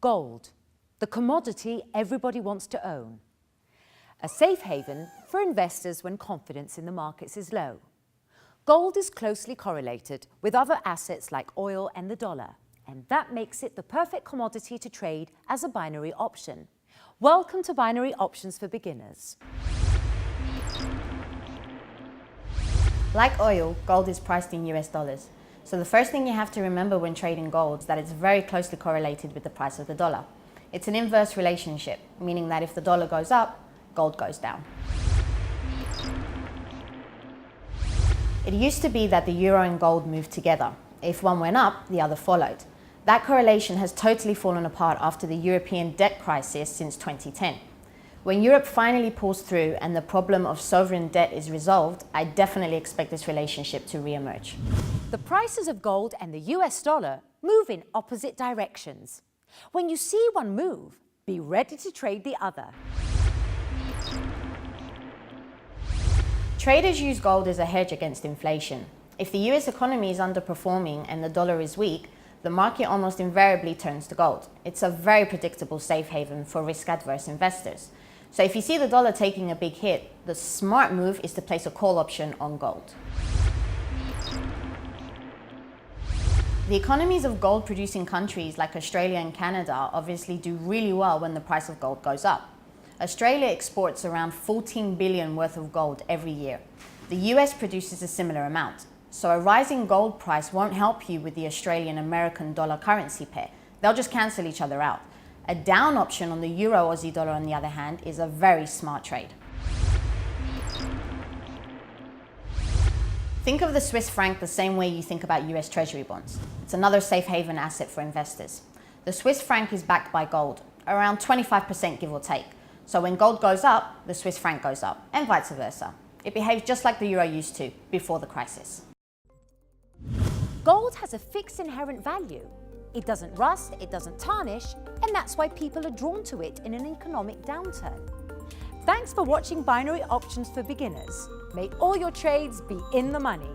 Gold, the commodity everybody wants to own. A safe haven for investors when confidence in the markets is low. Gold is closely correlated with other assets like oil and the dollar, and that makes it the perfect commodity to trade as a binary option. Welcome to Binary Options for Beginners. Like oil, gold is priced in US dollars. So the first thing you have to remember when trading gold is that it's very closely correlated with the price of the dollar. It's an inverse relationship, meaning that if the dollar goes up, gold goes down. It used to be that the euro and gold moved together. If one went up, the other followed. That correlation has totally fallen apart after the European debt crisis since 2010. When Europe finally pulls through and the problem of sovereign debt is resolved, I definitely expect this relationship to re-emerge. The prices of gold and the US dollar move in opposite directions. When you see one move, be ready to trade the other. Traders use gold as a hedge against inflation. If the US economy is underperforming and the dollar is weak, the market almost invariably turns to gold. It's a very predictable safe haven for risk-adverse investors. So if you see the dollar taking a big hit, the smart move is to place a call option on gold. The economies of gold-producing countries like Australia and Canada obviously do really well when the price of gold goes up. Australia exports around 14 billion worth of gold every year. The US produces a similar amount. So a rising gold price won't help you with the Australian-American dollar currency pair. They'll just cancel each other out. A down option on the Euro-Aussie dollar, on the other hand, is a very smart trade. Think of the Swiss franc the same way you think about US Treasury bonds. It's another safe haven asset for investors. The Swiss franc is backed by gold, around 25% give or take. So when gold goes up, the Swiss franc goes up, and vice versa. It behaves just like the euro used to before the crisis. Gold has a fixed inherent value. It doesn't rust, it doesn't tarnish, and that's why people are drawn to it in an economic downturn. Thanks for watching Binary Options for Beginners. May all your trades be in the money.